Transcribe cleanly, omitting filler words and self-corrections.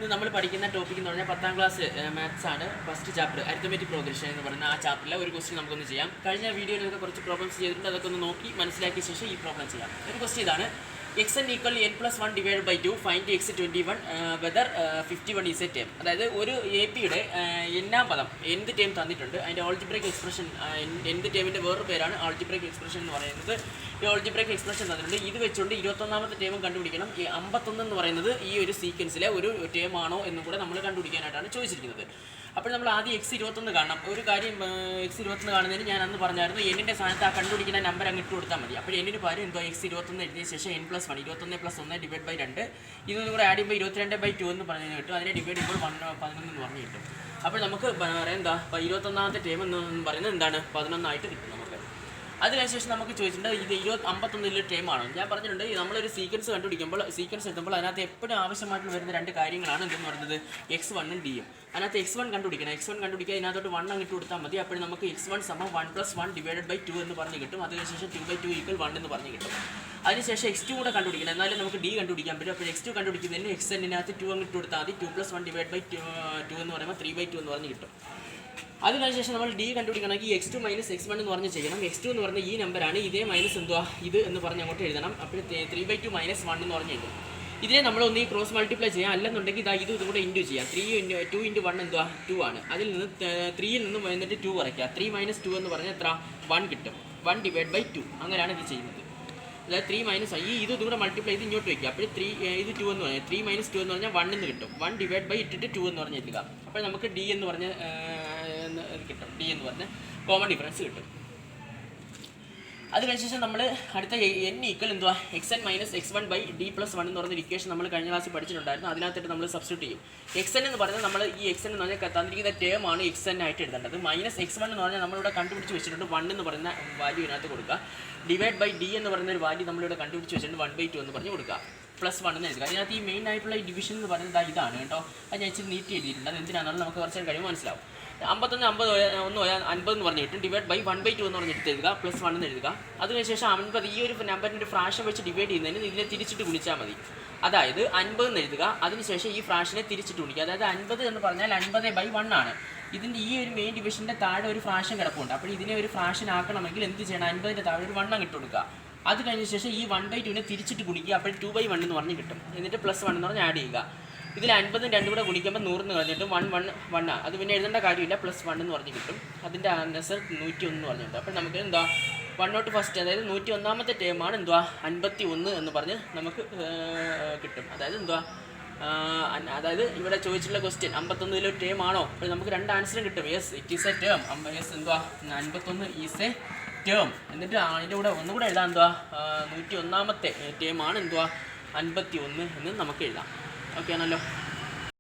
ഇത് നമ്മൾ പഠിക്കുന്ന ടോപ്പിക് എന്ന് പറഞ്ഞാൽ 10ാം ക്ലാസ് മാത്സ് ആണ്. ഫസ്റ്റ് ചാപ്റ്റർ അരിത്തമെറ്റിക് പ്രോഗ്രഷൻ എന്ന് പറയുന്ന ആ ചാപ്റ്ററിലെ ഒരു ക്വസ്റ്റ്യൻ നമുക്കൊന്ന് ചെയ്യാം. കഴിഞ്ഞ വീഡിയോയിലൊക്കെ കുറച്ച് പ്രോബ്ലംസ് ചെയ്തിട്ടുണ്ട്. അതൊക്കെ ഒന്ന് നോക്കി മനസ്സിലാക്കിയ ശേഷം ഈ പ്രോബ്ലം ചെയ്യാം. ഒരു ക്വസ്റ്റ്യൻ ഇതാണ്: xn = n+1 / 2 find x21 whether 51 is A term. അതായത് ഒരു എ പിയുടെ എന്നാം പദം എന്ത് ടേം തന്നിട്ടുണ്ട്, അതിൻ്റെ ഓൾജിബ്രൈക് എക്സ്പ്രഷൻ എന്ത് ടേമിൻ്റെ വേറൊരു പേരാണ് ഓൾജിബ്രൈക് എക്സ്പ്രഷൻ എന്ന് പറയുന്നത്. ഈ ഓൾജിബ്രൈക് എക്സ്പ്രഷൻ തന്നിട്ടുണ്ട്. ഇത് വെച്ചുകൊണ്ട് 21ാമത്തെ ടേമും കണ്ടുപിടിക്കണം. ഈ 51 എന്ന് പറയുന്നത് ഈ ഒരു സീക്വൻസിലെ ഒരു ടേം ആണോ എന്നും കൂടെ നമ്മൾ കണ്ടുപിടിക്കാനായിട്ടാണ് ചോദിച്ചിരിക്കുന്നത്. അപ്പോൾ നമ്മൾ ആദ്യം x21 കാണണം. ഒരു കാര്യം, x21 കാണുന്നതിന് ഞാൻ അന്ന് പറഞ്ഞായിരുന്നു എന്നിൻ്റെ സ്ഥാനത്ത് ആ കണ്ടുപിടിക്കുന്ന നമ്പർ അങ്ങ് ഇട്ട് കൊടുത്താൽ മതി. അപ്പോൾ എന്നിന് പകരം എന്തോ x21 എഴുതിയ ശേഷം n+1 21 + 1 / 2 ഇതൊന്നും കൂടെ ആഡ് ചെയ്യുമ്പോൾ 22/2 എന്ന് പറഞ്ഞു കിട്ടും. അതിനെ ഡിവൈഡ് ചെയ്യുമ്പോൾ 11 എന്ന് പറഞ്ഞു കിട്ടും. അപ്പോൾ നമുക്ക് പറയാം എന്താ 21ാമത്തെ ടേം എന്ന് പറയുന്നത് എന്താണ് 11 ആയിട്ട് കിട്ടും നമുക്ക്. അതിനുശേഷം നമുക്ക് ചോദിച്ചിട്ടുണ്ട് ഇത് 51 ടേമാണോ. ഞാൻ പറഞ്ഞിട്ടുണ്ട് നമ്മളൊരു സീക്വൻസ് കണ്ടുപിടിക്കുമ്പോൾ സീക്വൻസ് എത്തുമ്പോൾ അതിനകത്ത് എപ്പോഴും ആവശ്യമായിട്ട് വരുന്ന രണ്ട് കാര്യങ്ങളാണ് എന്തെന്ന് പറയുന്നത് x1 ഉം d-യും. അതിനകത്ത് x1 കണ്ടുപിടിക്കണം. x1 കണ്ടുപിടിക്കുക അതിനകത്തോട്ട് 1 അങ്ങിട്ട് കൊടുത്താൽ മതി. അപ്പോൾ നമുക്ക് x1 = 1 + 1 / 2 എന്ന് പറഞ്ഞ് കിട്ടും. അതിനുശേഷം 2/2 = 1 എന്ന് പറഞ്ഞ് കിട്ടും. അതിനുശേഷം x2 കൂടെ കണ്ടുപിടിക്കണം. എന്നാലും നമുക്ക് d കണ്ടുപിടിക്കാൻ പറ്റും. അപ്പോൾ x2 കണ്ടുപിടിക്കുന്നതിന് xn-നകത്ത് 2 അങ്ങിട്ട് കൊടുത്താൽ മതി. 2 + 1 / 2 എന്ന് പറയുമ്പോൾ 3/2 എന്ന് പറഞ്ഞ് കിട്ടും. അതിനുശേഷം നമ്മൾ d കണ്ടുപിടിക്കണമെങ്കിൽ x2 - x1 എന്ന് പറഞ്ഞ് ചെയ്യണം. x2 എന്ന് പറഞ്ഞ ഈ നമ്പറാണ്. ഇതേ മൈനസ് എന്തുവാ ഇത് എന്ന് പറഞ്ഞ് അങ്ങോട്ട് എഴുതണം. അപ്പോൾ 3/2 - 1 എന്ന് പറഞ്ഞ് എഴുതും. ഇതിനെ നമ്മൾ ഒന്ന് ഈ ക്രോസ് മൾട്ടിപ്ലൈ ചെയ്യാം. അല്ലെന്നുണ്ടെങ്കിൽ ഇതും കൂടെ ഇൻറ്റു ചെയ്യാം. 2 × 1 എന്തുവാ 2 ആണ്. അതിൽ നിന്ന് 3യിൽ നിന്നും വന്നിട്ട് 2 കുറയ്ക്കുക. 3 - 2 എന്ന് പറഞ്ഞാൽ എത്ര 1 കിട്ടും. 1 / 2 അങ്ങനെയാണ് ഇത് ചെയ്യുന്നത്. അതായത് 3 - ഇതും കൂടെ മൾട്ടിപ്ലൈ ചെയ്ത് ഇങ്ങോട്ട് വയ്ക്കുക. അപ്പോൾ ഇത് 2 എന്ന് പറഞ്ഞാൽ 3 - 2 എന്ന് പറഞ്ഞാൽ 1 എന്ന് കിട്ടും. 1 / ഇട്ടിട്ട് 2 എന്ന് പറഞ്ഞ് എഴുതുക. അപ്പോൾ നമുക്ക് d എന്ന് പറഞ്ഞ് കിട്ടും. d എന്ന് പറഞ്ഞ് കോമൺ ഡിഫറൻസ് കിട്ടും. അതിനുശേഷം നമ്മൾ അടുത്ത n = എന്തുവാ xn - x1 / d + 1 എന്ന് പറയുന്ന ഇക്വേഷൻ നമ്മൾ കഴിഞ്ഞ ക്ലാസ്സിൽ പഠിച്ചിട്ടുണ്ടായിരുന്നു. അതിനകത്തിട്ട് നമ്മൾ സബ്സ്റ്റിറ്റ്യൂട്ട് ചെയ്യും. xn എന്ന് പറഞ്ഞാൽ നമ്മൾ ഈ xn എന്ന് പറഞ്ഞാൽ തന്നിരിക്കുന്ന ടേം ആണ് xn ആയിട്ട് എഴുതേണ്ടത്. -x1 എന്ന് പറഞ്ഞാൽ നമ്മളിവിടെ കണ്ടുപിടിച്ച് വെച്ചിട്ടുണ്ട് 1 എന്ന് പറയുന്ന വാല്യൂ ഇതിനകത്ത് കൊടുക്കുക. /d എന്ന് പറയുന്ന ഒരു വാല്യൂ നമ്മളിവിടെ കണ്ടുപിടിച്ച് വെച്ചിട്ടുണ്ട് 1/2 എന്ന് പറഞ്ഞ് കൊടുക്കുക. +1 എന്ന് എഴുതുക. അതിനകത്ത് ഈ മെയിൻ ആയിട്ടുള്ള ഈ ഡിവിഷൻ എന്ന് പറയുന്നത് ഇതാണ് കേട്ടോ. അത് ഞാൻ ഇച്ചിരി നീട്ടി എഴുതിയിട്ടുണ്ട്. അത് എന്തിനാണെന്ന് നമുക്ക് കുറച്ച് കഴിയുമ്പോൾ മനസ്സിലാവും. 51 50 എന്ന് പറഞ്ഞ് കിട്ടും. /1/2 എന്ന് പറഞ്ഞ് എഴുതുക. +1 എന്ന് എഴുതുക. അതിനുശേഷം 50 ഈ ഒരു നമ്പറിൻ്റെ ഫ്രാക്ഷൻ വെച്ച് ഡിവൈഡ് ചെയ്യുന്നതിന് ഇതിനെ തിരിച്ചിട്ട് ഗുണിച്ചാൽ മതി. അതായത് 50 എന്ന് എഴുതുക. അതിനുശേഷം ഈ ഫ്രാക്ഷനെ തിരിച്ചിട്ട് ഗുണിക്കുക. അതായത് 50 എന്ന് പറഞ്ഞാൽ 50/1 ആണ്. ഇതിൻ്റെ ഈ ഒരു മെയിൻ ഡിവിഷൻ്റെ താഴെ ഒരു ഫ്രാക്ഷൻ കിടപ്പുണ്ട്. അപ്പോൾ ഇതിനെ ഒരു ഫ്രാക്ഷൻ ആക്കണമെങ്കിൽ എന്ത് ചെയ്യണം? 50ൻ്റെ താഴെ ഒരു 1 ഇട്ട് കൊടുക്കുക. അത് കഴിഞ്ഞ ശേഷം ഈ 1/2നെ തിരിച്ചിട്ട് ഗുണിക്കുക. അപ്പോൾ 2/1 എന്ന് പറഞ്ഞ് കിട്ടും. എന്നിട്ട് +1 എന്ന് പറഞ്ഞ് ആഡ് ചെയ്യുക. ഇതിൽ 50 2 കൂടെ ഗുണിക്കുമ്പോൾ 100 എന്ന് പറഞ്ഞിട്ട് 1 അത് പിന്നെ എഴുതേണ്ട കാര്യമില്ല. +1 എന്ന് പറഞ്ഞ് കിട്ടും. അതിൻ്റെ ആൻസർ 101 എന്ന് പറഞ്ഞിട്ടുണ്ട്. അപ്പോൾ നമുക്ക് എന്താ 1 ഫസ്റ്റ്, അതായത് 101ാമത്തെ ടേമാണ് എന്തുവാ 51 എന്ന് പറഞ്ഞ് നമുക്ക് കിട്ടും. അതായത് എന്തുവാ അതായത് ഇവിടെ ചോദിച്ചിട്ടുള്ള ക്വസ്റ്റ്യൻ 51 ടേം ആണോ? അപ്പോൾ നമുക്ക് രണ്ട് ആൻസറും കിട്ടും. Yes it is A term. Yes എന്തുവാ 51 ഈസ് എ ടേം. എന്നിട്ട് അതിൻ്റെ കൂടെ ഒന്നുകൂടെ എഴുതാം എന്തുവാ 101ാമത്തെ ടേമാണ് എന്തുവാ 51 എന്ന് നമുക്ക് എഴുതാം. ഓക്കെ ആണല്ലോ.